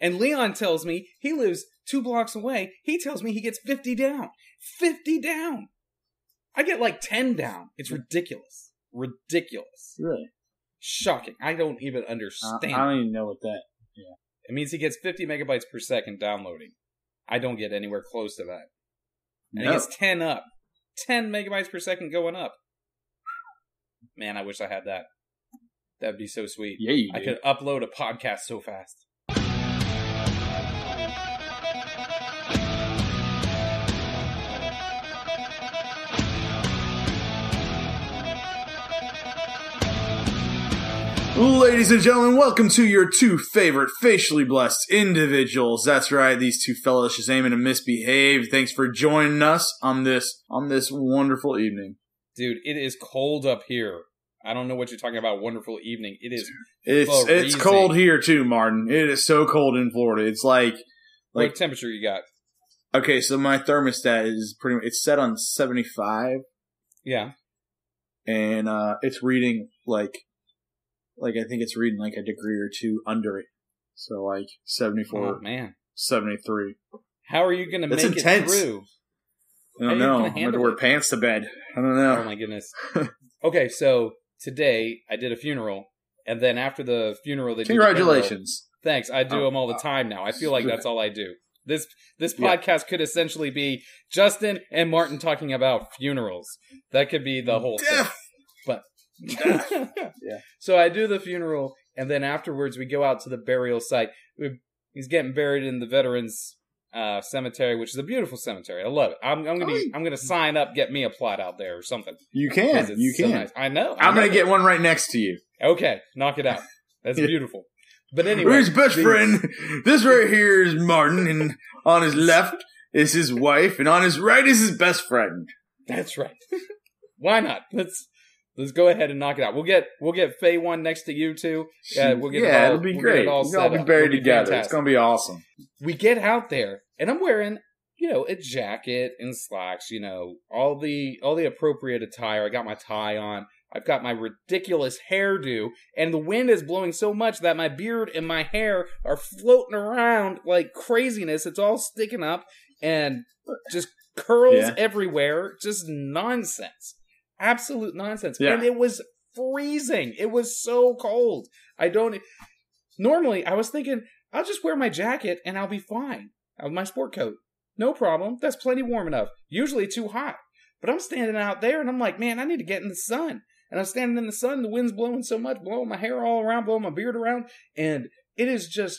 And Leon tells me he lives 2 blocks away. He tells me he gets 50 down. 50 down. I get like 10 down. It's ridiculous. Ridiculous. Really? Shocking. I don't even understand. I don't even know what that... Yeah. It means he gets 50 megabytes per second downloading. I don't get anywhere close to that. And he gets 10 up. 10 megabytes per second going up. Man, I wish I had that. That'd be so sweet. Yeah, you do. I could upload a podcast so fast. Ladies and gentlemen, welcome to your 2 favorite facially blessed individuals. That's right, these 2 fellows Shazam and Misbehave. Thanks for joining us on this wonderful evening. Dude, it is cold up here. I don't know what you're talking about. Wonderful evening. It is. It's cold here too, Martin. It is so cold in Florida. It's like what temperature you got? Okay, so my thermostat is it's set on 75. Yeah. And it's reading like I think it's reading like a degree or 2 under it. So like 74. Oh, man. 73. How are you going to make intense. It through? I don't know. I'm going to wear pants to bed. I don't know. Oh, my goodness. Okay, so today I did a funeral, and then after the funeral, they Congratulations. Thanks. I do them all the time now. I feel like that's all I do. This podcast could essentially be Justin and Martin talking about funerals. That could be the whole thing. But So I do the funeral, and then afterwards we go out to the burial site. He's getting buried in the veterans cemetery, which is a beautiful cemetery. I love it. I'm gonna sign up, get me a plot out there or something. You can. So nice. I know. I'm gonna get one right next to you. Okay, knock it out. That's beautiful. But anyway, his best friend. This right here is Martin, and on his left is his wife, and on his right is his best friend. That's right. Why not? Let's go ahead and knock it out. We'll get Faye one next to you two. It'll be great. We'll all be buried together. It's gonna be awesome. We get out there, and I'm wearing, a jacket and slacks. All the appropriate attire. I got my tie on. I've got my ridiculous hairdo, and the wind is blowing so much that my beard and my hair are floating around like craziness. It's all sticking up and just curls everywhere. Just nonsense. Absolute nonsense. Yeah. And it was freezing. It was so cold. Normally, I was thinking, I'll just wear my jacket and I'll be fine. My sport coat. No problem. That's plenty warm enough. Usually too hot. But I'm standing out there and I'm like, man, I need to get in the sun. And I'm standing in the sun. The wind's blowing so much, blowing my hair all around, blowing my beard around. And it is just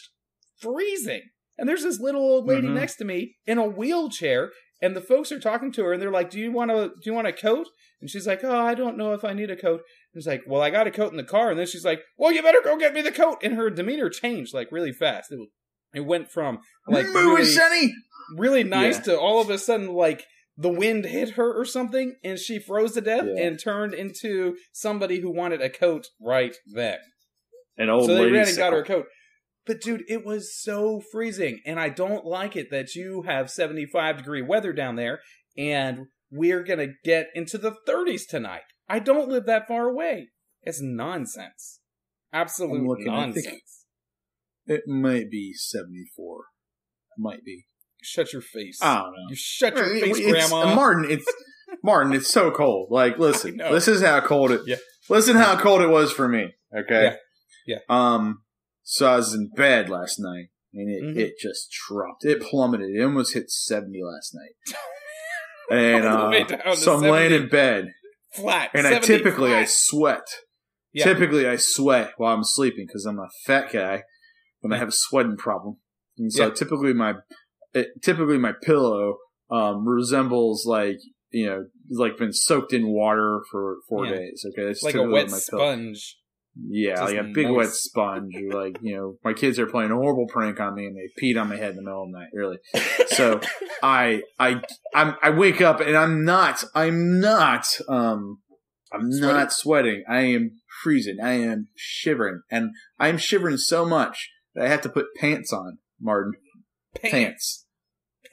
freezing. And there's this little old lady next to me in a wheelchair. And the folks are talking to her, and they're like, "Do you want a coat?" And she's like, "Oh, I don't know if I need a coat." And it's like, "Well, I got a coat in the car." And then she's like, "Well, you better go get me the coat." And her demeanor changed like really fast. It went from like really nice to all of a sudden like the wind hit her or something, and she froze to death and turned into somebody who wanted a coat right then. An old lady. So they ran and got her a coat. But, dude, it was so freezing, and I don't like it that you have 75-degree weather down there, and we're going to get into the 30s tonight. I don't live that far away. It's nonsense. Absolute nonsense. It might be 74. It might be. Shut your face. I don't know. You shut your face, Grandma. Martin, it's so cold. Like, listen, this is how cold it... Yeah. Listen how cold it was for me, okay? Yeah. So I was in bed last night, and it just dropped. It plummeted. It almost hit 70 last night. And so I'm laying in bed. Flat. And I sweat. Yeah. Typically I sweat while I'm sleeping because I'm a fat guy, and I have a sweating problem. And so typically my pillow resembles like been soaked in water for 4 days. Okay, it's like a wet sponge. Yeah, just like a big wet sponge. Like, my kids are playing a horrible prank on me and they peed on my head in the middle of the night, really. So I wake up and I'm not sweating. I am freezing. I am shivering. And I'm shivering so much that I have to put pants on, Martin. Pants.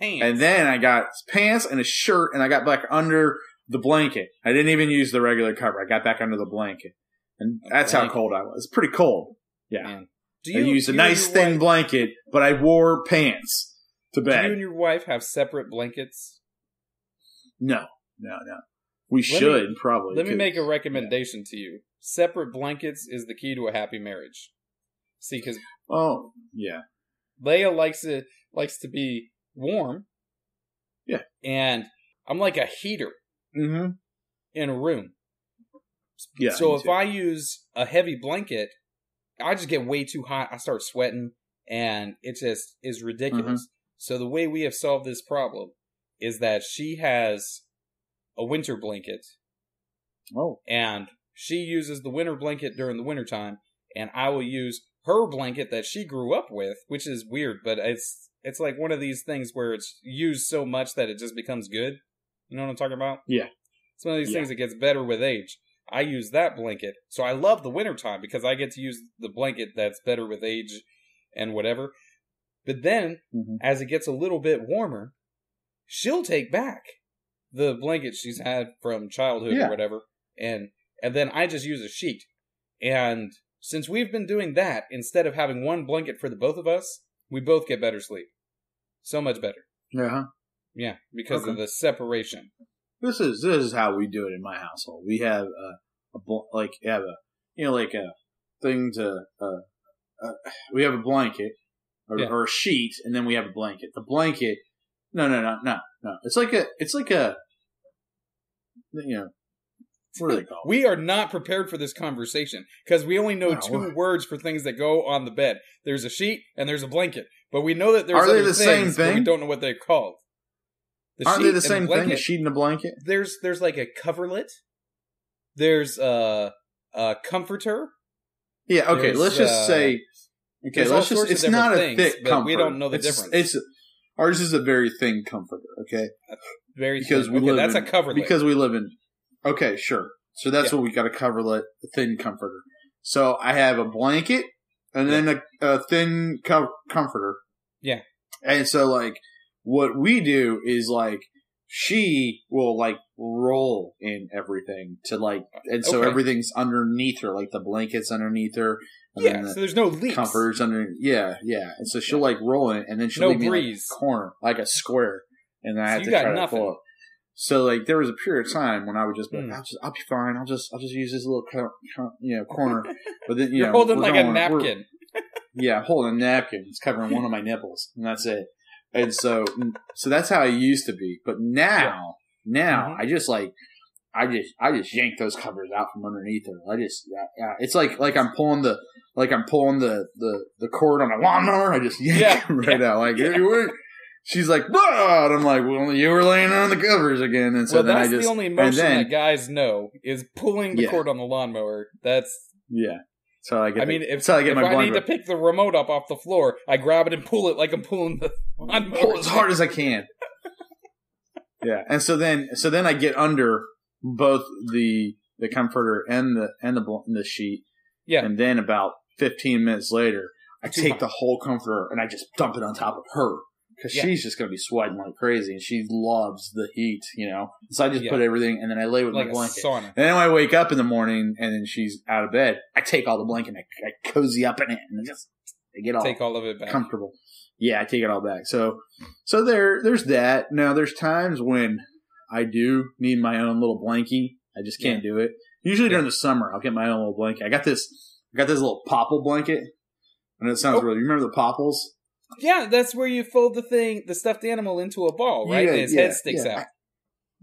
And then I got pants and a shirt and I got back under the blanket. I didn't even use the regular cover. I got back under the blanket. And that's how cold I was. Pretty cold. Yeah. Man. I used a nice thin blanket, but I wore pants to bed. Do you and your wife have separate blankets? No. We should probably. Let me make a recommendation to you. Separate blankets is the key to a happy marriage. See, because Leia likes to be warm. Yeah, and I'm like a heater in a room. Yeah. So if I use a heavy blanket, I just get way too hot. I start sweating, and it just is ridiculous. So the way we have solved this problem is that she has a winter blanket. Oh. And she uses the winter blanket during the wintertime, and I will use her blanket that she grew up with, which is weird, but it's like one of these things where it's used so much that it just becomes good. You know what I'm talking about? Yeah. It's one of these things that gets better with age. I use that blanket. So I love the wintertime because I get to use the blanket that's better with age and whatever. But then, as it gets a little bit warmer, she'll take back the blanket she's had from childhood or whatever. And then I just use a sheet. And since we've been doing that, instead of having one blanket for the both of us, we both get better sleep. So much better. Yeah, because of the separation. This is how we do it in my household. We have we have a blanket or a sheet, and then we have a blanket. The blanket, no. It's like a what are they called? We are not prepared for this conversation because we only know two words for things that go on the bed. There's a sheet and there's a blanket, but we know that there's other things, same thing? But we don't know what they're called. Aren't they the same thing? A sheet and a blanket? There's like a coverlet. There's a comforter. Yeah. Okay. Let's just say. Okay. Let's just. It's not a thick comforter. We don't know the difference. Ours is a very thin comforter. Okay. Very thin. That's a coverlet. Because we live in. Okay, sure. So that's what we got, a coverlet, a thin comforter. So I have a blanket and then a thin comforter. Yeah. And so, like, what we do is, like, she will, like, roll in everything to, like, and so everything's underneath her, like the blanket's underneath her. And so there's no leaks. Comforters underneath. Yeah. And so she'll, like, roll in, and then she'll leave me like a corner, like a square. And then I have to try to pull it. So, like, there was a period of time when I would just be like, I'll be fine. I'll just use this little, corner. But then, you're holding like a napkin. I'm holding a napkin. It's covering one of my nipples, and that's it. And so that's how I used to be. But now, I just yank those covers out from underneath her. It's like I'm pulling the cord on a lawnmower. I just yank it right out. Like, she's like, bah! And I'm like, well, you were laying on the covers again. And so then that's the only emotion that guys know is pulling the cord on the lawnmower. That's So I get. If I need to pick the remote up off the floor, I grab it and pull it like I'm pulling the lawnmower. Pull as hard as I can. And so then I get under both the comforter and the sheet. Yeah. And then about 15 minutes later, I take the whole comforter and I just dump it on top of her. Because she's just going to be sweating like crazy, and she loves the heat, So I just put everything, and then I lay with my blanket. And then when I wake up in the morning, and then she's out of bed, I take all the blanket, and I cozy up in it, and I get all of it back. Comfortable. Yeah, I take it all back. So there's that. Now, there's times when I do need my own little blankie. I just can't do it. Usually during the summer, I'll get my own little blanket. I got this little popple blanket, and it sounds really. You remember the popples? Yeah, that's where you fold the stuffed animal into a ball, right? And his head sticks out.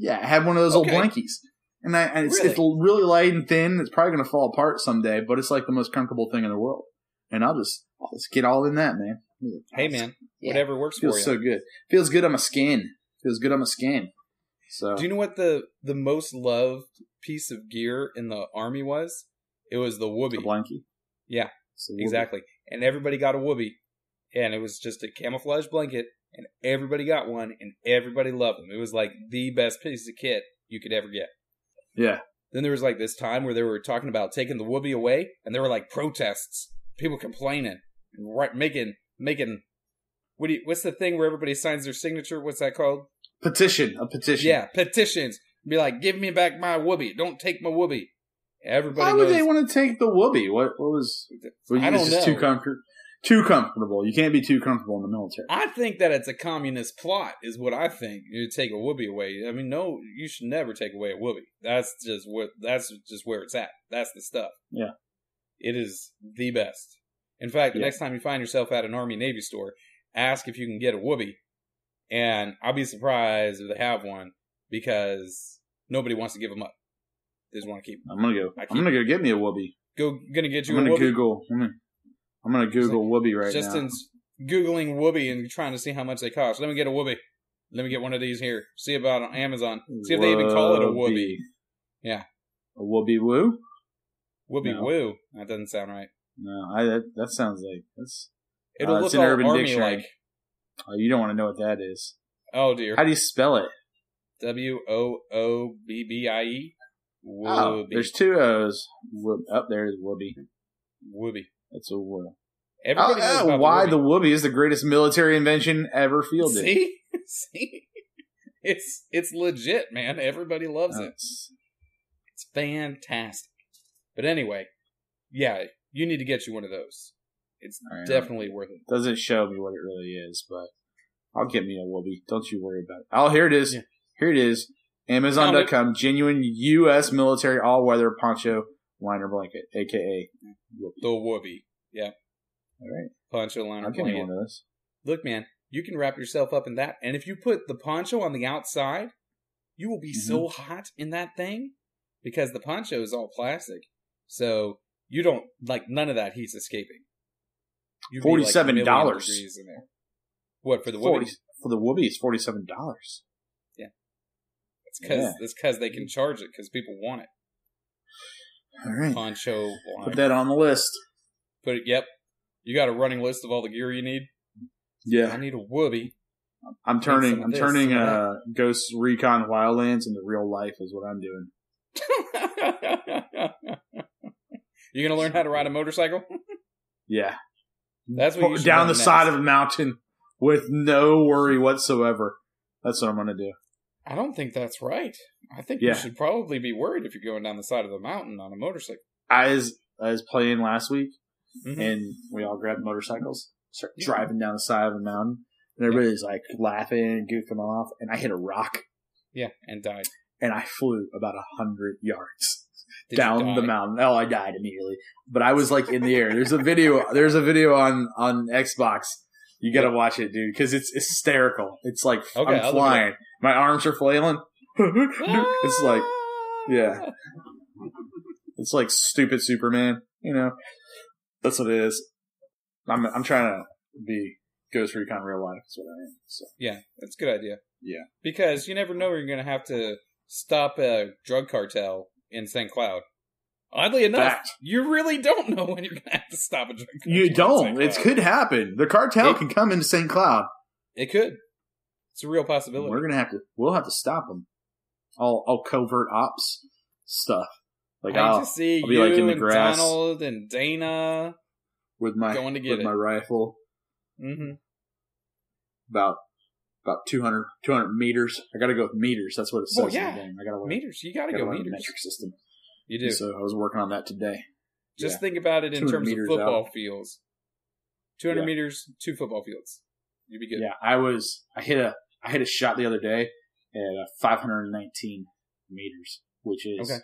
I have one of those little blankies. And it's really light and thin. It's probably going to fall apart someday, but it's like the most comfortable thing in the world. And I'll just get all in that, man. Hey, man, whatever works for you. Feels so good. Feels good on my skin. So, do you know what the most loved piece of gear in the Army was? It was the whoopee. The blankie? Yeah, exactly. And everybody got a whoopee. And it was just a camouflage blanket, and everybody got one, and everybody loved them. It was like the best piece of kit you could ever get. Yeah. Then there was like this time where they were talking about taking the whoopee away, and there were like protests, people complaining, making. What's the thing where everybody signs their signature? What's that called? Petition. A petition. Yeah, petitions. Be like, give me back my whoopee. Don't take my whoopee. Everybody Why would knows, they want to take the whoopee? What was? I don't know. Too comfortable. You can't be too comfortable in the military. I think that it's a communist plot, is what I think. You take a whoopee away. I mean, no, you should never take away a whoopee. That's just where it's at. That's the stuff. Yeah. It is the best. In fact, the next time you find yourself at an Army-Navy store, ask if you can get a whoopee. And I'll be surprised if they have one, because nobody wants to give them up. They just want to keep them. I'm gonna go get me a whoopee. Gonna get you a whoopee? I'm gonna Google whoopee right now. Justin's Googling whoopee and trying to see how much they cost. Let me get a whoopee. Let me get one of these here. See about on Amazon. See if they even call it a whoopee. Yeah. A whoopee woo? Whoopee woo. That doesn't sound right. No, that sounds like that's. It'll look it's an all Urban Army Dictionary. like. Oh, you don't want to know what that is. Oh dear. How do you spell it? WOOBBIE. Whoopee. Oh, there's two O's. Up there's whoopee. Whoopee. That's a whoopee. Everybody knows about why the whoopee is the greatest military invention ever fielded. See? It's legit, man. Everybody loves it. It's fantastic. But anyway, yeah, you need to get you one of those. It's definitely worth it. Doesn't show me what it really is, but I'll get me a whoopee. Don't you worry about it. Oh, here it is. Yeah. Here it is. Amazon.com. Genuine U.S. military all-weather poncho liner blanket, a.k.a. whoopee. The whoopee. Yeah. All right. Poncho liner I'll blanket. get me one of those. Look, man, you can wrap yourself up in that. And if you put the poncho on the outside, you will be so hot in that thing because the poncho is all plastic. So you don't, none of that heat's escaping. $47. In there. What, for the whoopee? For the whoopee, it's $47. Yeah. It's because they can charge it because people want it. All right. Poncho line. Put that on the list. Yep. You got a running list of all the gear you need? Yeah. I need a whoopee. I'm turning Ghost Recon Wildlands into real life is what I'm doing. You gonna learn how to ride a motorcycle? Yeah. That's what you should down the side of a mountain with no worry whatsoever. That's what I'm gonna do. I don't think that's right. I think you should probably be worried if you're going down the side of the mountain on a motorcycle. I was playing last week, and we all grabbed motorcycles, started driving down the side of the mountain, and everybody's laughing and goofing off, and I hit a rock. Yeah, and died. And I flew about 100 yards down the mountain. Oh, I died immediately. But I was in the air. There's a video on Xbox. You gotta watch it, dude, because it's hysterical. It's I'm flying. My arms are flailing. It's it's stupid Superman, That's what it is. I'm trying to be Ghost Recon real life. That's what I am. So. Yeah, that's a good idea. Yeah. Because you never know when you're going to have to stop a drug cartel in St. Cloud. Oddly enough, you really don't know when you're going to have to stop a drug cartel. You don't. It could happen. The cartel can come into St. Cloud. It could. It's a real possibility. We'll have to stop them. All covert ops stuff. I'll see I'll be you in the grass, Donald and Dana with my rifle. Mm-hmm. About 200 meters. I got to go with meters. That's what it says. Yeah. In the game. I got to meters. You got to go meters. Metric system. You do. So I was working on that today. Just think about it in terms of football fields. 200 meters, 2 football fields. You'd be good. Yeah, I hit a shot the other day at 519 meters, which is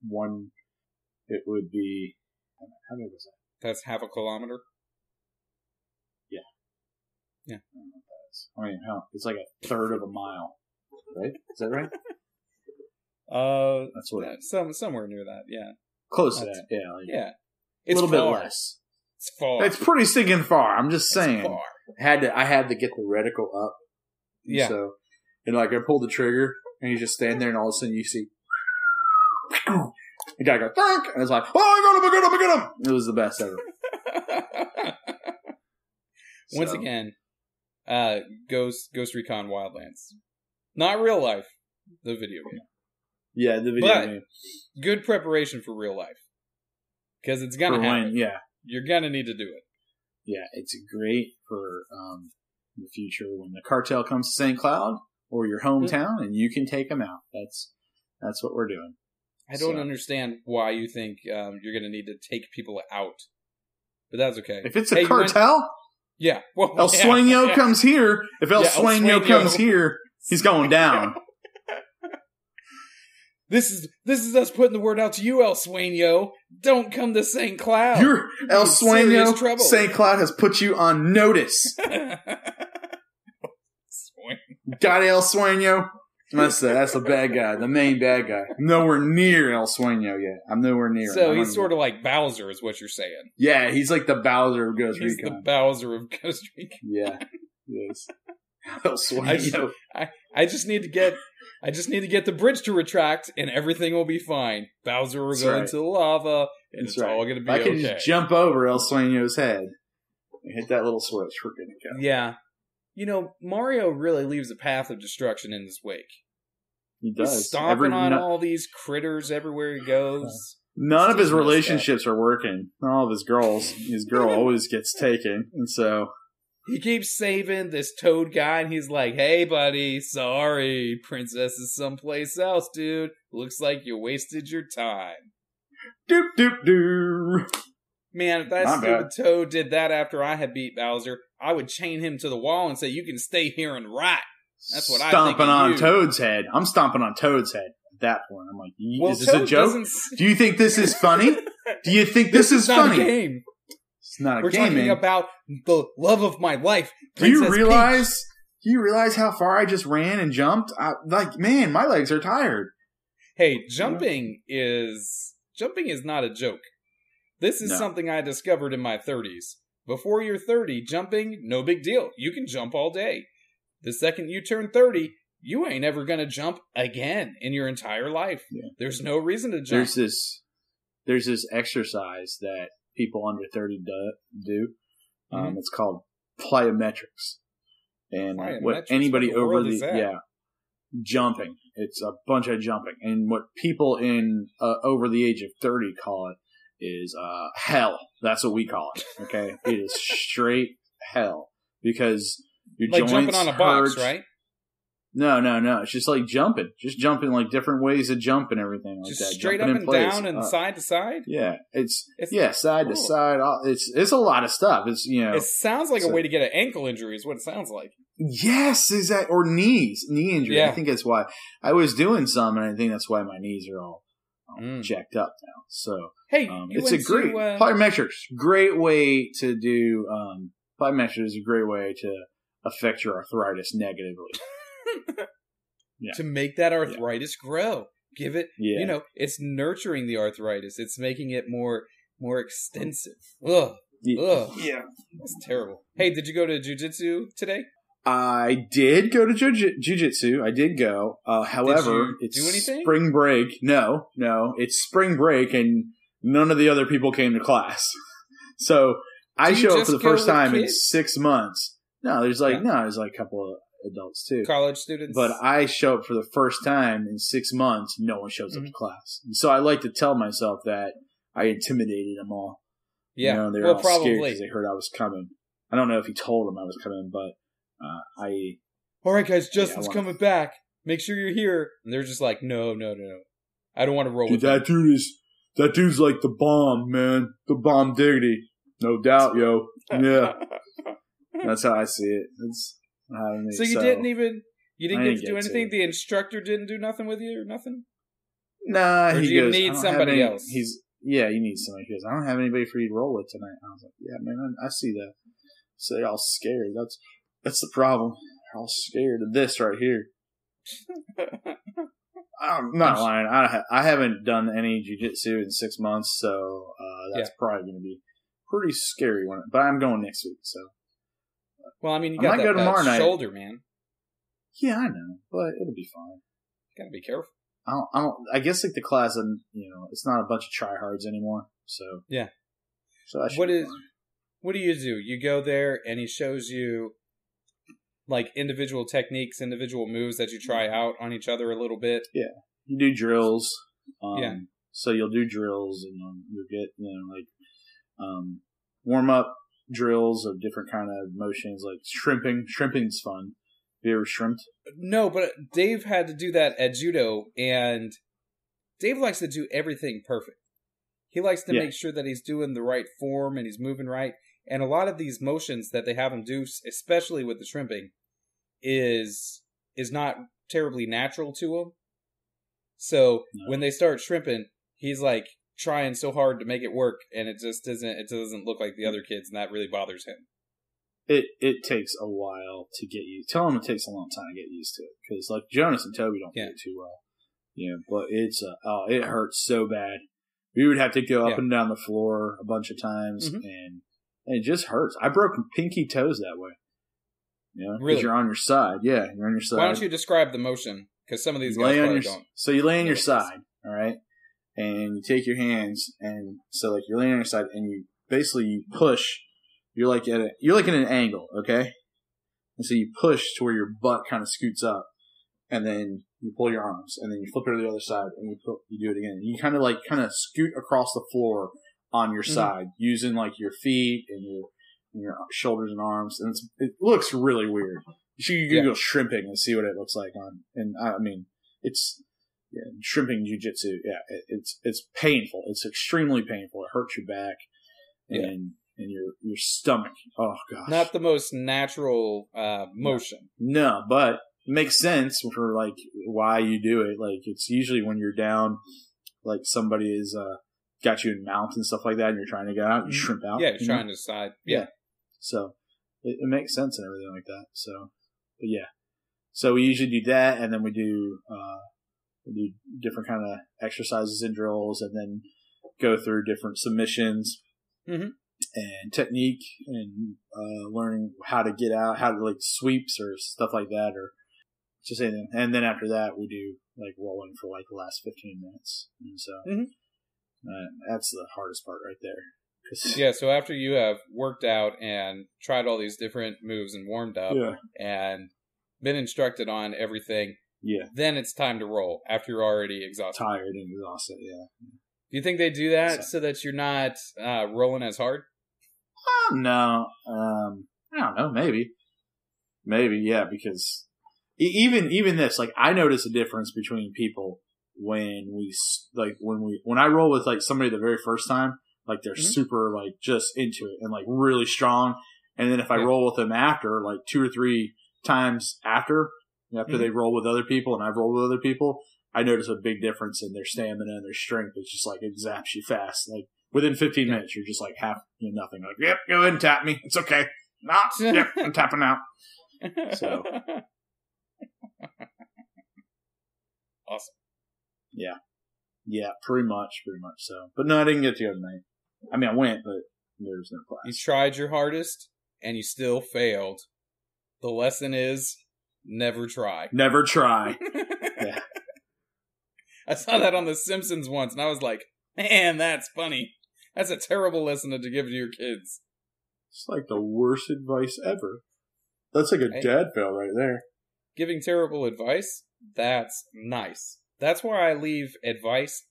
one. It would be how big was that? That's half a kilometer. Yeah. Yeah. I don't know what that is. I mean, it's like a third of a mile, right? Is that right? That's what somewhere near that. Yeah. Close to that. Yeah. Yeah. It's a little bit less. It's far. It's pretty stinking far. I'm just saying. Far. I had to get the reticle up. Yeah. So, and I pulled the trigger, and you just stand there, and all of a sudden you see, the guy goes, and it's like, oh, I got him. It was the best ever. Once again, Ghost Recon Wildlands, not real life, the video game. Yeah, the video game. Good preparation for real life, because it's gonna happen. Yeah, you're gonna need to do it. Yeah, it's great for the future when the cartel comes to St. Cloud or your hometown, and you can take them out. That's what we're doing. I don't understand why you think you're going to need to take people out. But that's okay. If it's a cartel, yeah. Well, El Sueño comes here. If El Sueño comes here, he's going down. This is us putting the word out to you, El Sueño. Don't come to St. Cloud. You're El Sueño. St. Cloud has put you on notice. Got El Sueño. That's the bad guy, the main bad guy. I'm nowhere near El Sueño yet. I'm nowhere near. So he's sort of like Bowser, is what you're saying. Yeah, he's like the Bowser of Ghost Recon. He's the Bowser of Ghost Recon. Yeah, he is. El Sueño. I just need to get the bridge to retract, and everything will be fine. Bowser will go into the lava, and it's all going to be okay. I can just jump over El Sueño's head and hit that little switch. We're going to go. Yeah. You know, Mario really leaves a path of destruction in his wake. He does. He's stomping on all these critters everywhere he goes. None of his relationships are working. All of his girls. His girl always gets taken. And so... he keeps saving this toad guy, and he's like, hey, buddy, sorry. Princess is someplace else, dude. Looks like you wasted your time. Doop, doop, doop. Man, if that stupid toad did that after I had beat Bowser, I would chain him to the wall and say, you can stay here and rot. That's what I think. Stomping on Toad's head. I'm stomping on Toad's head at that point. I'm like, is this a joke? Do you think this is funny? Do you think this is funny? It's not a game. It's not a We're game, talking about the love of my life. Do you realize how far I just ran and jumped? Man, my legs are tired. Hey, jumping is not a joke. This is something I discovered in my 30s. Before you're 30, jumping, no big deal. You can jump all day. The second you turn 30, you ain't ever going to jump again in your entire life. Yeah. There's no reason to jump. There's this exercise that people under 30 do. It's called plyometrics. And what anybody over jumping. It's a bunch of jumping. And what people in over the age of 30 call it is hell. That's what we call it. Okay, it is straight hell because your joints jumping on a box, right? No. It's just like jumping, like different ways to jump and everything like just that. Straight up and down and side to side. Yeah, it's side to side. It's a lot of stuff. It's It sounds like a way to get an ankle injury. Is what it sounds like. Yes, or knee injury. Yeah. I think that's why I was doing some, and I think that's why my knees are all jacked up now. So hey, it's a great plyometrics. Great way to do plyometrics is a great way to affect your arthritis negatively. To make that arthritis grow, give it. It's nurturing the arthritis. It's making it more extensive. Ugh. Yeah, that's terrible. Hey, did you go to jiu-jitsu today? I did go to jiu-jitsu. I did go. However, it's do anything? Spring break. No. It's spring break, and none of the other people came to class. So I show up for the first time in 6 months. No, there's a couple of adults too. College students. But I show up for the first time in 6 months. No one shows up to class. And so I like to tell myself that I intimidated them all. Yeah, they were all scared because they heard I was coming. I don't know if he told them I was coming, but all right, guys, Justin's coming back. Make sure you're here. And they're just like, no. I don't want to roll with that dude's like the bomb, man. The bomb diggity. No doubt, yo. Yeah. That's how I see it. So you didn't get to do anything? The instructor didn't do nothing with you or nothing? Nah, or do you need somebody else? You need somebody. He goes, I don't have anybody for you to roll with tonight. I was like, yeah, man, I see that. So they're all scared. That's the problem. They're all scared of this right here. I'm not lying. I haven't done any jiu-jitsu in 6 months, so that's probably going to be pretty scary. But I'm going next week, so. Well, I mean, you got that shoulder, man. Yeah, I know, but it'll be fine. Gotta be careful. I guess like the class, it's not a bunch of tryhards anymore. So yeah. So that should be fine. What do? You go there and he shows you like individual techniques, individual moves that you try out on each other a little bit. Yeah, you do drills. So you'll do drills and you'll get warm up drills of different kind of motions, like shrimping. Shrimping's fun. Have you ever shrimped? No, but Dave had to do that at judo, and Dave likes to do everything perfect. He likes to Yeah. make sure that he's doing the right form and he's moving right. And a lot of these motions that they have him do, especially with the shrimping, is not terribly natural to him. So when they start shrimping, he's like trying so hard to make it work, and it just doesn't look like the other kids, and that really bothers him. It takes a while to get used. Tell him it takes a long time to get used to it, because like Jonas and Toby don't get it too well. But it hurts so bad. We would have to go up and down the floor a bunch of times, and it just hurts. I broke pinky toes that way. Because really? You're on your side. Yeah, you're on your side. Why don't you describe the motion? Because some of these guys probably don't. So you lay on your side, all right, and you take your hands, and so like you're laying on your side, and you push. You're like at an angle, okay, and so you push to where your butt kind of scoots up, and then you pull your arms, and then you flip it to the other side, and you do it again. And you kind of scoot across the floor on your side using like your feet and your shoulders and arms, and it looks really weird. You can go shrimping and see what it looks like on. And I mean, it's shrimping jujitsu. Yeah, it's painful. It's extremely painful. It hurts your back and your stomach. Oh gosh, not the most natural motion. No, but it makes sense for like why you do it. Like it's usually when you're down, like somebody is got you in mount and stuff like that, and you're trying to get out, you shrimp out. Yeah, you're trying to side. Yeah. So it makes sense and everything like that. So, but yeah. So we usually do that, and then we do different kind of exercises and drills, and then go through different submissions and technique, and learning how to get out, how to like sweeps or stuff like that, or just anything. And then after that, we do like rolling for like the last 15 minutes, and so that's the hardest part right there. Yeah, so after you have worked out and tried all these different moves and warmed up and been instructed on everything, then it's time to roll after you're already exhausted. Tired and exhausted, yeah. Do you think they do that so that you're not rolling as hard? No. I don't know, maybe. Maybe, yeah, because even this, like, I notice a difference between people when I roll with, like, somebody the very first time. Like, they're super, like, just into it and, like, really strong. And then if I roll with them after, like, 2 or 3 times after they roll with other people and I've rolled with other people, I notice a big difference in their stamina and their strength. It's just, like, it zaps you fast. Like, within 15 minutes, you're just, like, nothing. Like, yep, go ahead and tap me. It's okay. Yep, I'm tapping out. So. Awesome. Yeah. Yeah, pretty much so. But no, I didn't get to the other night. I mean, I went, but there was no class. You tried your hardest, and you still failed. The lesson is, never try. Never try. Yeah. I saw that on The Simpsons once, and I was like, man, that's funny. That's a terrible lesson to give to your kids. It's like the worst advice ever. That's like a dad fail right there. Giving terrible advice? That's nice. That's where I leave advice.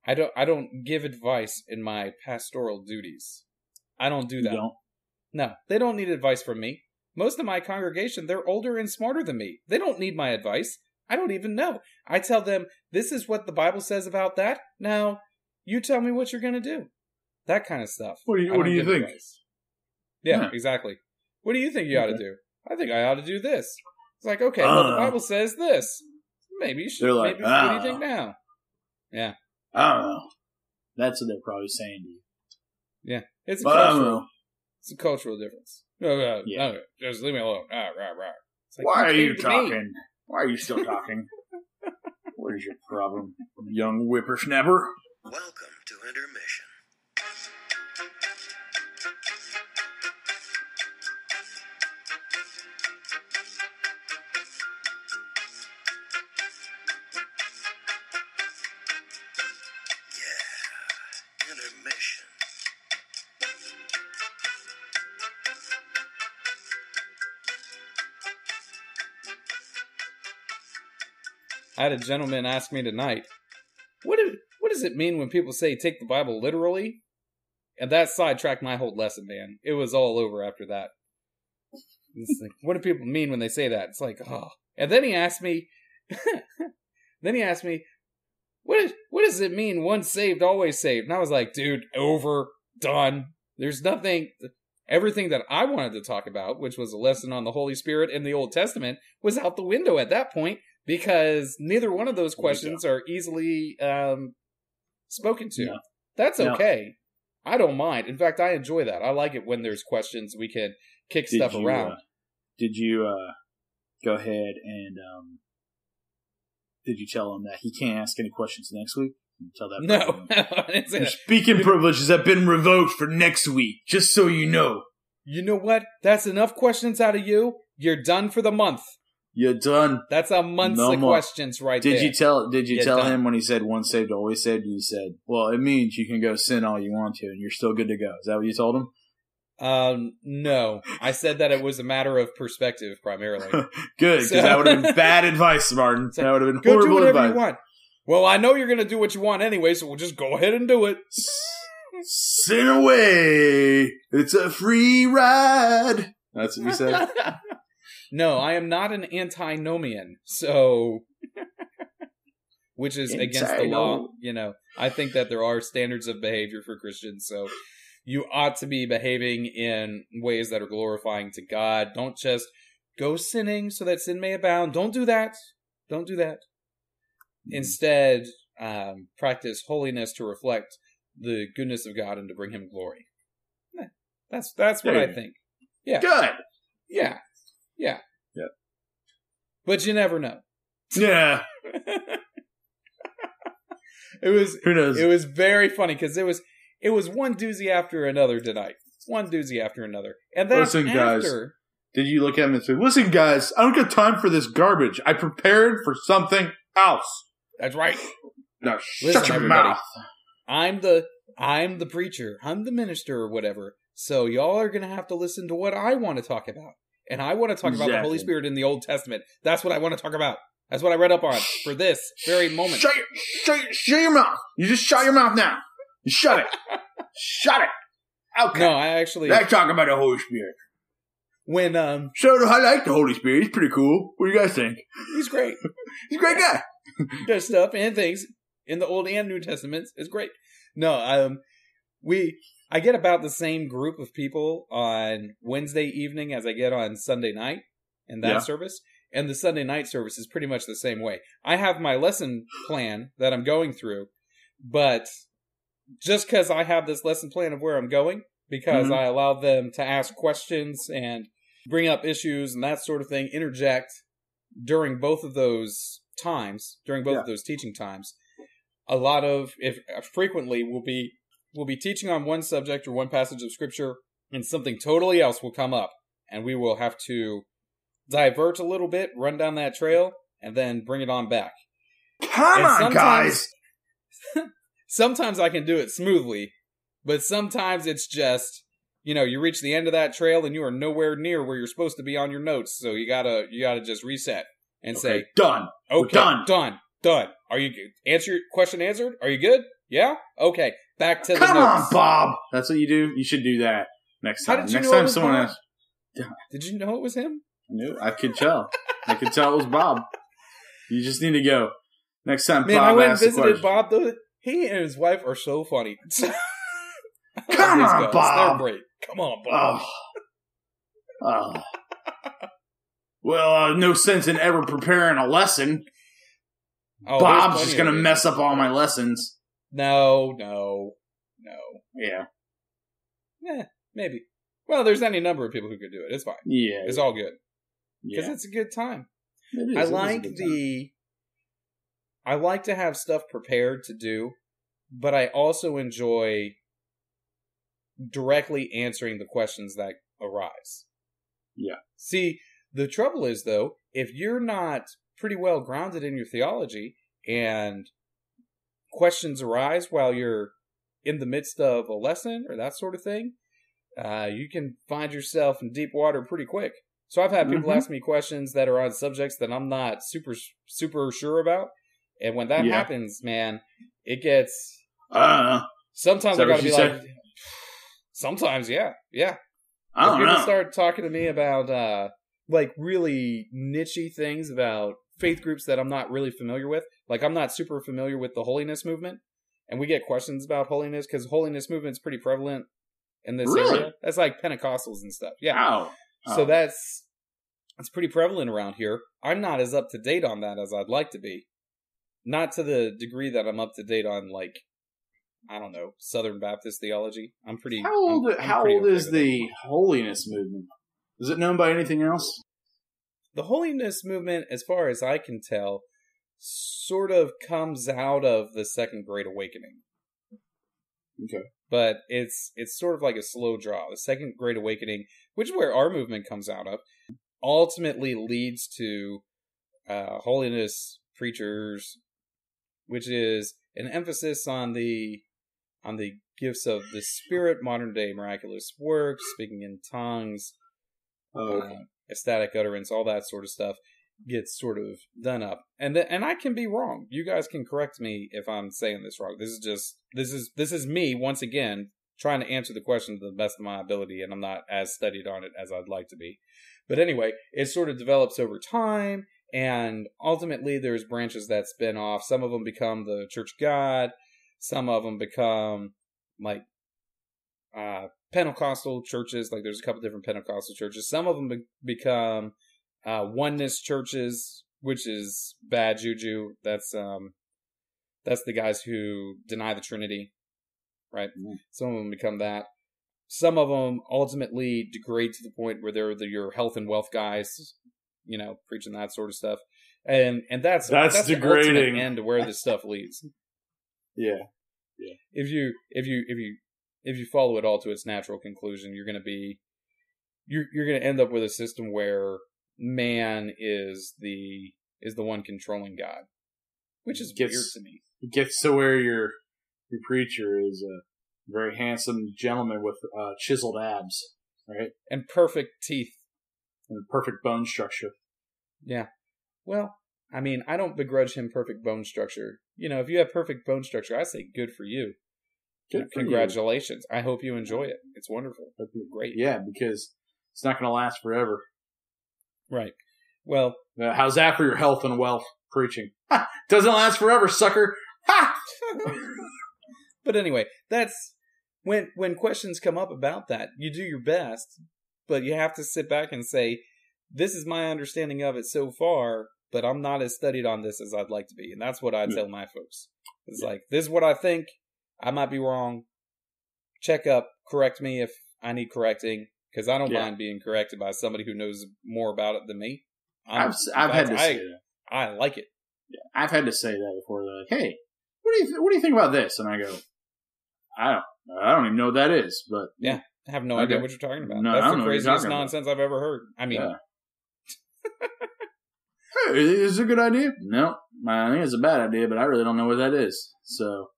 I don't give advice in my pastoral duties. I don't do that. You don't? No, they don't need advice from me. Most of my congregation, they're older and smarter than me. They don't need my advice. I don't even know. I tell them, this is what the Bible says about that. Now, you tell me what you're going to do. That kind of stuff. What do you think? Advice. Yeah, exactly. What do you think you ought to do? I think I ought to do this. It's like, okay, well, the Bible says this. Maybe you should. Like, maybe what do you think now? Yeah. I don't know. That's what they're probably saying to you. Yeah. It's a cultural difference. No, just leave me alone. Like, why are you talking? Why are you still talking? What is your problem, young whippersnapper? Welcome to Intermission. Intermission. I had a gentleman ask me tonight, what does it mean when people say take the Bible literally? And that sidetracked my whole lesson, man. It was all over after that. It's like, what do people mean when they say that? It's like, oh. And then he asked me, what does it mean? Once saved, always saved. And I was like, dude, over, done. There's nothing. Everything that I wanted to talk about, which was a lesson on the Holy Spirit in the Old Testament, was out the window at that point because neither one of those questions are easily spoken to. No. That's okay. No. I don't mind. In fact, I enjoy that. I like it when there's questions we can kick stuff around. Did you go ahead and did you tell him that he can't ask any questions next week? Tell that. No, I didn't say that. Speaking privileges have been revoked for next week, just so you know. You know what? That's enough questions out of you. You're done for the month. You're done. That's a month's of questions right there. Did you tell him when he said once saved, always saved, you said, well, it means you can go sin all you want to and you're still good to go. Is that what you told him? No. I said that it was a matter of perspective primarily. Good, because that would have been bad advice, Martin. That would have been horrible advice. Go do whatever you want. Well, I know you're going to do what you want anyway, so we'll just go ahead and do it. Sin away. It's a free ride. That's what you said? No, I am not an antinomian, so... which is against the law. You know, I think that there are standards of behavior for Christians, so you ought to be behaving in ways that are glorifying to God. Don't just go sinning so that sin may abound. Don't do that. Don't do that. Instead, practice holiness to reflect the goodness of God and to bring Him glory. That's what I think. Yeah. Good. Yeah. But you never know. Yeah. Who knows? It was very funny because it was one doozy after another tonight. One doozy after another. And that's Listen, guys. Did you look at him and say, listen, guys, I don't got time for this garbage. I prepared for something else. That's right. Now shut your mouth. I'm the preacher. I'm the minister or whatever. So y'all are going to have to listen to what I want to talk about. And I want to talk about the Holy Spirit in the Old Testament. That's what I want to talk about. That's what I read up on for this very moment. Shut your mouth. You just shut your mouth now. You shut it. Shut it. Okay. No, I actually... Let's talk about the Holy Spirit. When, So I like the Holy Spirit. He's pretty cool. What do you guys think? He's great. He's a great guy. Does stuff and things in the Old and New Testaments. It's great. No, I get about the same group of people on Wednesday evening as I get on Sunday night in that service. And the Sunday night service is pretty much the same way. I have my lesson plan that I'm going through, but just because I have this lesson plan of where I'm going, because I allow them to ask questions and bring up issues and that sort of thing, interject during both of those times, during both of those teaching times, a lot of, if frequently, we'll be teaching on one subject or one passage of scripture, and something totally else will come up, and we will have to divert a little bit, run down that trail, and then bring it on back. Come on, guys! Sometimes I can do it smoothly, but sometimes it's just, you reach the end of that trail and you are nowhere near where you're supposed to be on your notes, so you gotta just reset and say, done. Okay, done. Are you good? Answer your question answered? Are you good? Yeah? Okay, back to the notes. Come on, Bob! That's what you do? You should do that next time. How did you next know time it was someone Bob? asks. Did you know it was him? I could tell. I could tell it was Bob. You just need to go. Next time Man, Bob I went and asks a visited question. Bob, though. He and his wife are so funny. Come on, Bob! They're great. Come on, Bob. Oh. Well, no sense in ever preparing a lesson. Oh, Bob's just going to mess up all my lessons. No. Yeah. Maybe. Well, there's any number of people who could do it. It's fine. Yeah. It's all good. Because Yeah. it's a good time. It is. I like to have stuff prepared to do, but I also enjoy directly answering the questions that arise. Yeah. See, the trouble is, though, if you're not pretty well grounded in your theology and questions arise while you're in the midst of a lesson or that sort of thing, you can find yourself in deep water pretty quick. So I've had people ask me questions that are on subjects that I'm not super sure about. And when that happens, man, it gets... sometimes I gotta be like... Sometimes, yeah. I don't know. People start talking to me about, really niche-y things about faith groups that I'm not really familiar with. Like, I'm not super familiar with the holiness movement, and we get questions about holiness because holiness movement's pretty prevalent in this area. That's like Pentecostals and stuff. Yeah. Wow. So that's pretty prevalent around here. I'm not as up to date on that as I'd like to be. Not to the degree that I'm up to date on, like, I don't know, Southern Baptist theology. I'm pretty. How old is the holiness movement? Is it known by anything else? The holiness movement, as far as I can tell, sort of comes out of the Second Great Awakening. Okay. But it's sort of like a slow draw. The Second Great Awakening, which is where our movement comes out of, ultimately leads to holiness preachers, which is an emphasis on the gifts of the Spirit, modern day miraculous works, speaking in tongues, ecstatic utterance, all that sort of stuff gets sort of done up. And I can be wrong. You guys can correct me if I'm saying this wrong. This is me once again trying to answer the question to the best of my ability, and I'm not as studied on it as I'd like to be. But anyway, it sort of develops over time, and ultimately there's branches that spin off. Some of them become the Church of God. Some of them become like Pentecostal churches. Like, there's a couple different Pentecostal churches. Some of them become oneness churches, which is bad juju. That's the guys who deny the Trinity, right? Mm-hmm. Some of them become that. Some of them ultimately degrade to the point where they're your health and wealth guys, preaching that sort of stuff, and that's degrading. The ultimate end to where this stuff leads. Yeah. If you follow it all to its natural conclusion, you're gonna end up with a system where man is the one controlling God, which is weird to me. It gets to where your preacher is a very handsome gentleman with chiseled abs, right? And perfect teeth. And perfect bone structure. Yeah. Well, I mean, I don't begrudge him perfect bone structure. If you have perfect bone structure, I say good for you. Congratulations. I hope you enjoy it. It's wonderful. Great. Yeah, because it's not going to last forever. Right. Well, how's that for your health and wealth preaching? Ha! Doesn't last forever, sucker. Ha! But anyway, that's when questions come up about that, you do your best, but you have to sit back and say, this is my understanding of it so far, but I'm not as studied on this as I'd like to be. And that's what I tell my folks. It's like, this is what I think. I might be wrong. Check up, correct me if I need correcting, because I don't mind being corrected by somebody who knows more about it than me. I've had to say that. I like it. Yeah, I've had to say that before. They're like, "Hey, what do you think about this?" And I go, "I don't even know what that is." But yeah, I have no idea what you're talking about. No, that's the craziest nonsense I've ever heard. I mean, hey, is it a good idea? No, I think it's a bad idea, but I really don't know what that is. So.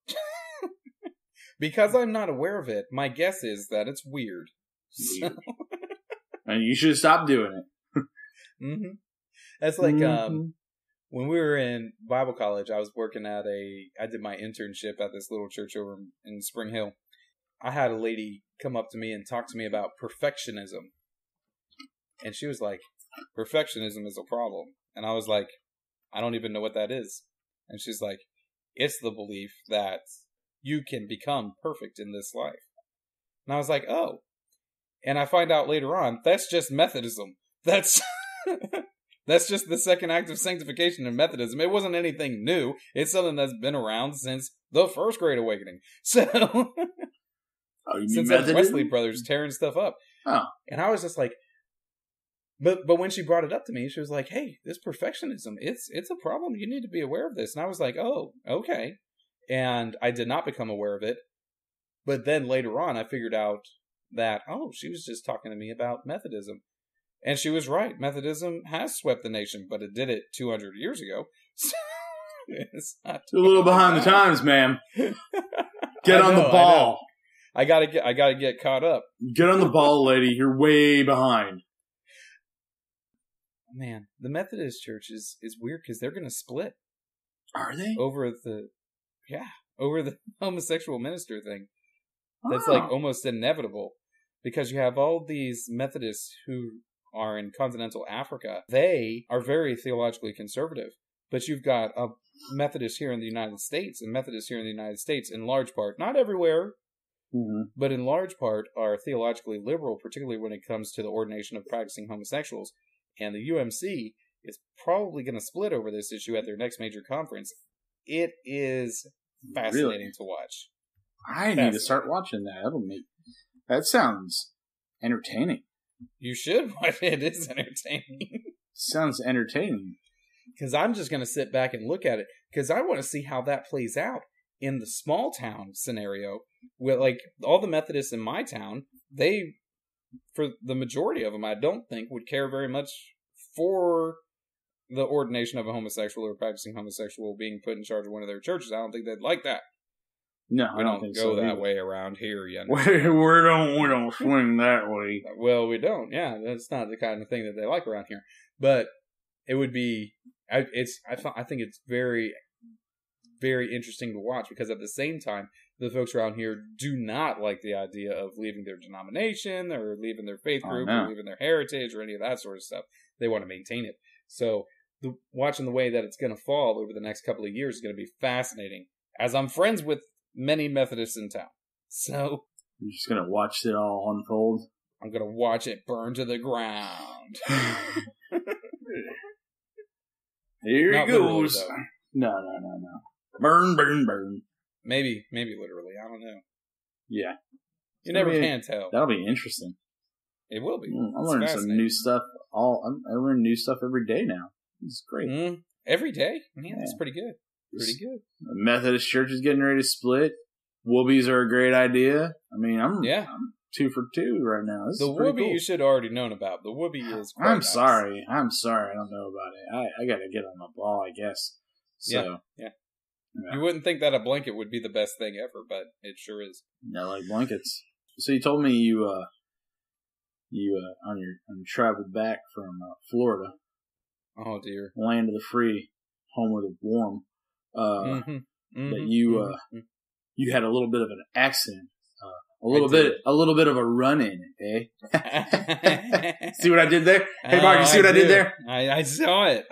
Because I'm not aware of it, my guess is that it's weird. So. And you should stop doing it. Mm-hmm. That's like when we were in Bible college, I did my internship at this little church over in Spring Hill. I had a lady come up to me and talk to me about perfectionism. And she was like, perfectionism is a problem. And I was like, I don't even know what that is. And she's like, it's the belief that you can become perfect in this life. And I was like, oh. And I find out later on, that's just Methodism. That's just the second act of sanctification in Methodism. It wasn't anything new. It's something that's been around since the First Great Awakening. So, since the Wesley brothers tearing stuff up. Oh. And I was just like, but when she brought it up to me, she was like, hey, this perfectionism, it's a problem. You need to be aware of this. And I was like, oh, okay. And I did not become aware of it. But then later on, I figured out that, she was just talking to me about Methodism. And she was right. Methodism has swept the nation, but it did it 200 years ago. So it's not a little behind the times, ma'am. Get on the ball. I gotta get caught up. Get on the ball, lady. You're way behind. Man, the Methodist Church is weird because they're going to split. Are they? Over the homosexual minister thing. That's like almost inevitable because you have all these Methodists who are in continental Africa, they are very theologically conservative. But you've got a Methodist here in the United States, and Methodists here in the United States, in large part, not everywhere, but in large part, are theologically liberal, particularly when it comes to the ordination of practicing homosexuals. And the UMC is probably going to split over this issue at their next major conference. It is fascinating to watch. I need to start watching that. That sounds entertaining. You should watch it. It is entertaining. Sounds entertaining. Because I'm just going to sit back and look at it. Because I want to see how that plays out in the small town scenario. With, like, all the Methodists in my town, they, for the majority of them, I don't think would care very much for the ordination of a homosexual or practicing homosexual being put in charge of one of their churches. I don't think they'd like that. No, we I don't think go so that way around here, you know. we don't swing that way. Well, we don't. Yeah, that's not the kind of thing that they like around here. But it would be. I think it's very, very interesting to watch because at the same time, the folks around here do not like the idea of leaving their denomination or leaving their faith group or leaving their heritage or any of that sort of stuff. They want to maintain it. So watching the way that it's going to fall over the next couple of years is going to be fascinating. As I'm friends with many Methodists in town. So you're just going to watch it all unfold? I'm going to watch it burn to the ground. Here it goes. No. Burn, burn, burn. Maybe literally. I don't know. Yeah. You never can tell. That'll be interesting. It will be. I'm learning some new stuff. I learn new stuff every day now. It's great. Every day? Man, that's pretty good. Pretty good. The Methodist Church is getting ready to split. Whoobies are a great idea. I mean, I'm 2 for 2 right now. This the is pretty whoopee cool. You should already known about. The whoopee is quite I'm nice. sorry. I don't know about it. I got to get on my ball, I guess. So, yeah. You wouldn't think that a blanket would be the best thing ever, but it sure is. I like blankets. So you told me you on your travel back from Florida. Oh dear. Land of the free, home of the warm. That you had a little bit of an accident. A little bit of a run-in, eh? See what I did there? Hey, Mark, you see what I did there? I saw it.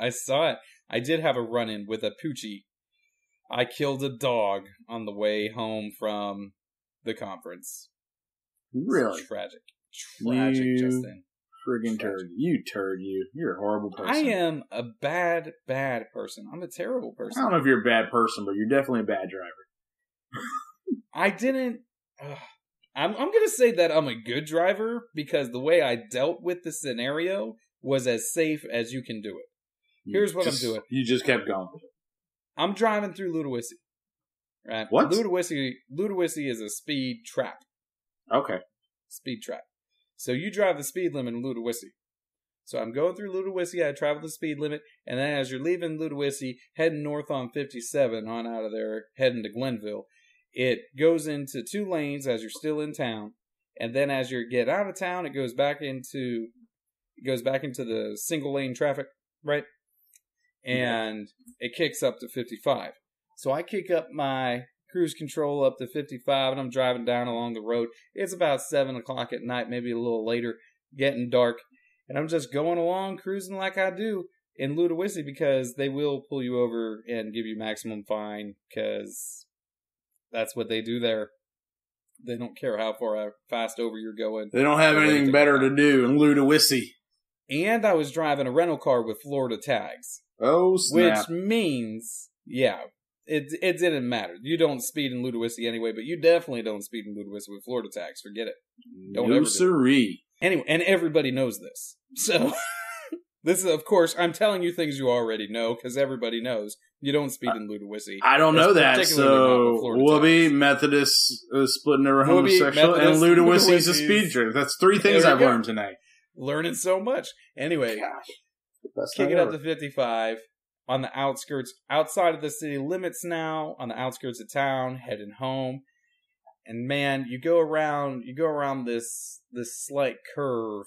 I did have a run-in with a poochie. I killed a dog on the way home from the conference. Really? Tragic, You Justin. friggin' turd. You turd, you. You're a horrible person. I am a bad person. I'm a terrible person. I don't know if you're a bad person, but you're definitely a bad driver. I didn't... I'm going to say that I'm a good driver because the way I dealt with the scenario was as safe as you can do it. Here's what I'm doing. You just kept going. I'm driving through Ludowici. Right? What? Ludowici is a speed trap. Okay. Speed trap. So you drive the speed limit in Ludowici. So I'm going through Ludowici, I travel the speed limit, and then as you're leaving Ludowici, heading north on 57 on out of there, heading to Glenville, it goes into 2 lanes as you're still in town, and then as you get out of town, it goes back into the single lane traffic, right? And it kicks up to 55. So I kick up my cruise control up to 55, and I'm driving down along the road. It's about 7 o'clock at night, maybe a little later, getting dark, and I'm just going along, cruising like I do in Ludowici because they will pull you over and give you maximum fine because that's what they do there. They don't care how fast over you're going. They don't have anything better to do in Ludowici. And I was driving a rental car with Florida tags. Oh, snap. Which means, it didn't matter. You don't speed in Ludowici anyway, but you definitely don't speed in Ludowici with Florida tags. Forget it. Don't ever siree. Anyway, and everybody knows this. So, this is, of course, I'm telling you things you already know, because everybody knows you don't speed in Ludowici. I don't know that, so we'll be Methodist splitting their homosexual, and Ludowici is a speed trip. That's 3 things I've learned tonight. Learning so much. Anyway, kick it up to 55 on the outskirts, outside of the city limits now, on the outskirts of town, heading home. And man, you go around this slight curve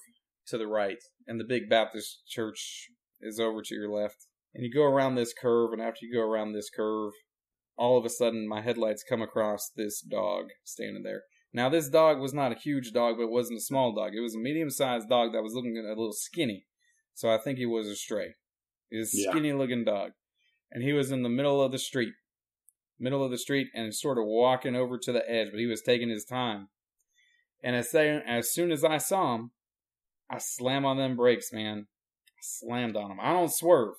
to the right, and the big Baptist church is over to your left. And you go around this curve, and after you go around this curve, all of a sudden my headlights come across this dog standing there. Now, this dog was not a huge dog, but it wasn't a small dog. It was a medium-sized dog that was looking a little skinny. So I think he was a stray. He was a skinny-looking dog. And he was in the middle of the street. And sort of walking over to the edge, but he was taking his time. And as soon as I saw him, I slammed on them brakes, man. I slammed on them. I don't swerve.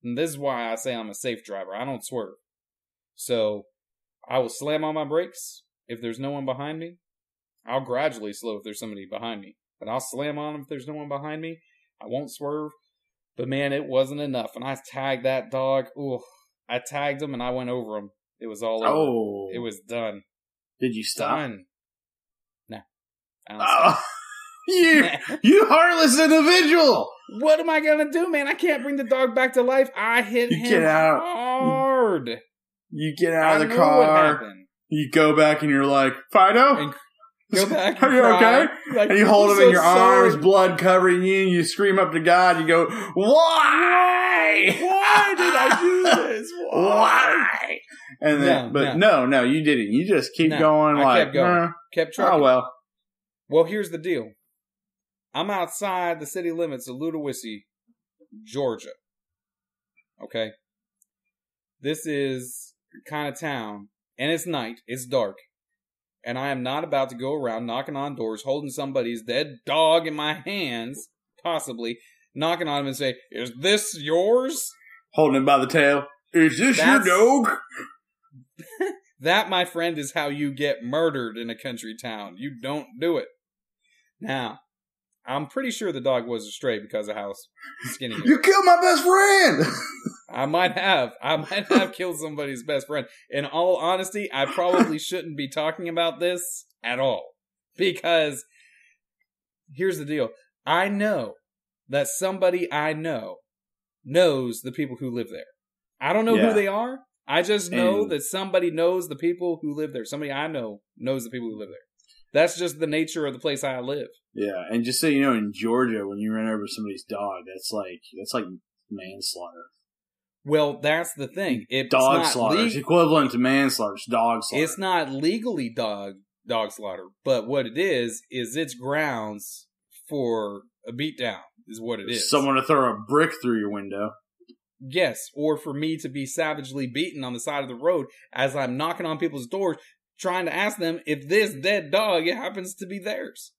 And this is why I say I'm a safe driver. I don't swerve. So I will slam on my brakes if there's no one behind me. I'll gradually slow if there's somebody behind me. But I'll slam on them if there's no one behind me. I won't swerve. But man, it wasn't enough. And I tagged that dog. Ooh, I tagged him and I went over him. It was all over. Oh. It was done. Did you stop? Done. No. I don't stop. You heartless individual! What am I gonna do, man? I can't bring the dog back to life. I hit him hard. You get out of the car. You go back and you're like, Fido? And go back. Are you cry. okay? Like, and you hold him in your arms, sorry. blood covering you, and you scream up to God. You go, why? Why did I do this? Why? And then, no, you didn't. You just keep going. I kept going. Kept trucking. Oh, well. Well, here's the deal. I'm outside the city limits of Ludowici, Georgia. Okay? This is kind of town, and it's night, it's dark, and I am not about to go around knocking on doors, holding somebody's dead dog in my hands, possibly, knocking on them and say, is this yours? Holding him by the tail. Is this your dog? That, my friend, is how you get murdered in a country town. You don't do it. Now, I'm pretty sure the dog was a stray because of how skinny he was. You killed my best friend! I might have killed somebody's best friend. In all honesty, I probably shouldn't be talking about this at all. Because, here's the deal. I know that somebody I know knows the people who live there. I don't know who they are. I just know that somebody knows the people who live there. Somebody I know knows the people who live there. That's just the nature of the place I live. Yeah, and just so you know, in Georgia, when you run over somebody's dog, that's like manslaughter. Well, that's the thing. Dog slaughter. It's equivalent to manslaughter. It's dog slaughter. It's not legally dog slaughter, but what it is it's grounds for a beatdown, is what it is. Someone to throw a brick through your window. Yes, or for me to be savagely beaten on the side of the road as I'm knocking on people's doors, trying to ask them if this dead dog happens to be theirs.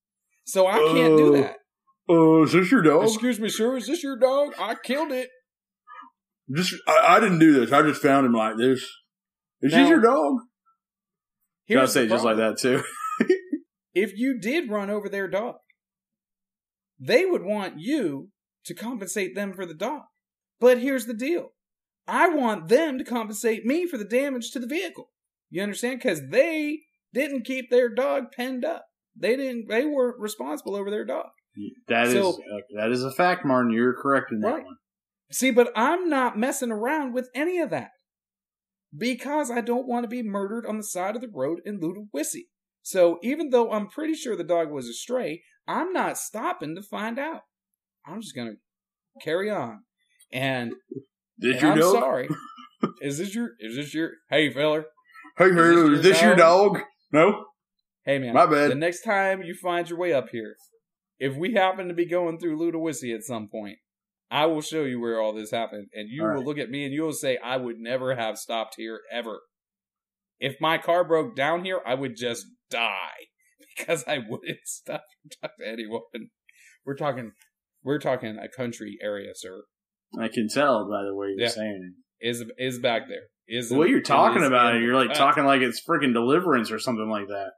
So I can't do that. Is this your dog? Excuse me, sir, is this your dog? I killed it. I didn't do this. I just found him like this. Is this your dog? Gotta say it just like that, too. If you did run over their dog, they would want you to compensate them for the dog. But here's the deal. I want them to compensate me for the damage to the vehicle. You understand? Because they didn't keep their dog penned up. They weren't responsible over their dog. That is a fact, Martin. You're correct in that one. See, but I'm not messing around with any of that. Because I don't want to be murdered on the side of the road in Ludowici. So even though I'm pretty sure the dog was a stray, I'm not stopping to find out. I'm just going to carry on. And I'm sorry. Is this your, hey feller? Hey, is this your dog? No? Hey, man. My bad. The next time you find your way up here, if we happen to be going through Ludowici at some point, I will show you where all this happened. And you will look at me and you will say, I would never have stopped here ever. If my car broke down here, I would just die. Because I wouldn't stop to talk to anyone. We're talking a country area, sir. I can tell by the way you're saying it. Is back there. The way you're talking about it, you're like talking like it's freaking Deliverance or something like that.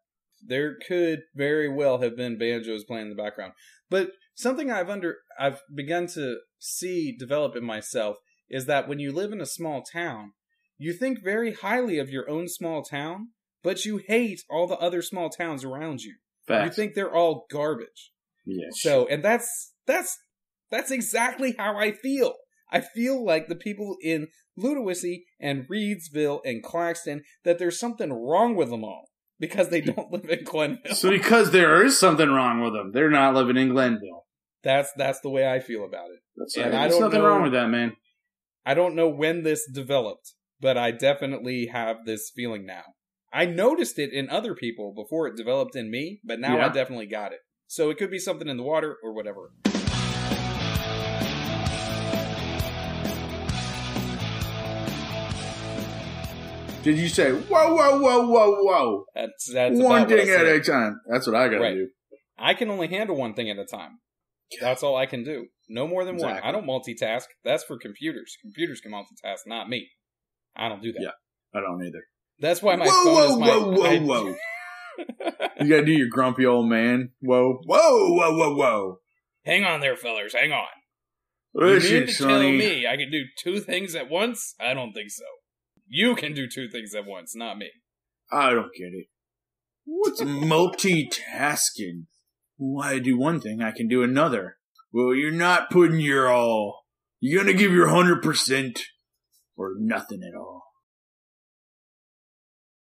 There could very well have been banjos playing in the background. But something I've begun to see develop in myself is that when you live in a small town, you think very highly of your own small town, but you hate all the other small towns around you. Facts. You think they're all garbage. Yes. So, and that's exactly how I feel. I feel like the people in Ludowici and Reedsville and Claxton, that there's something wrong with them all because they don't live in Glenville. So because there is something wrong with them, they're not living in Glenville. That's the way I feel about it. There's nothing wrong with that, man. I don't know when this developed, but I definitely have this feeling now. I noticed it in other people before it developed in me, but now I definitely got it. So it could be something in the water or whatever. Did you say, whoa, whoa, whoa, whoa, whoa? That's one thing at a time. That's what I got to do. I can only handle one thing at a time. That's all I can do. No more than one. I don't multitask. That's for computers. Computers can multitask, not me. I don't do that. Yeah, I don't either. That's why my phone is my... Whoa. You got to do your grumpy old man. Whoa, whoa, whoa, whoa, whoa. Hang on there, fellers. Hang on. Listen, you mean to tell me I can do two things at once? I don't think so. You can do two things at once, not me. I don't get it. What's multitasking? Why I do one thing, I can do another. Well, you're not putting your all. You're going to give your 100% or nothing at all.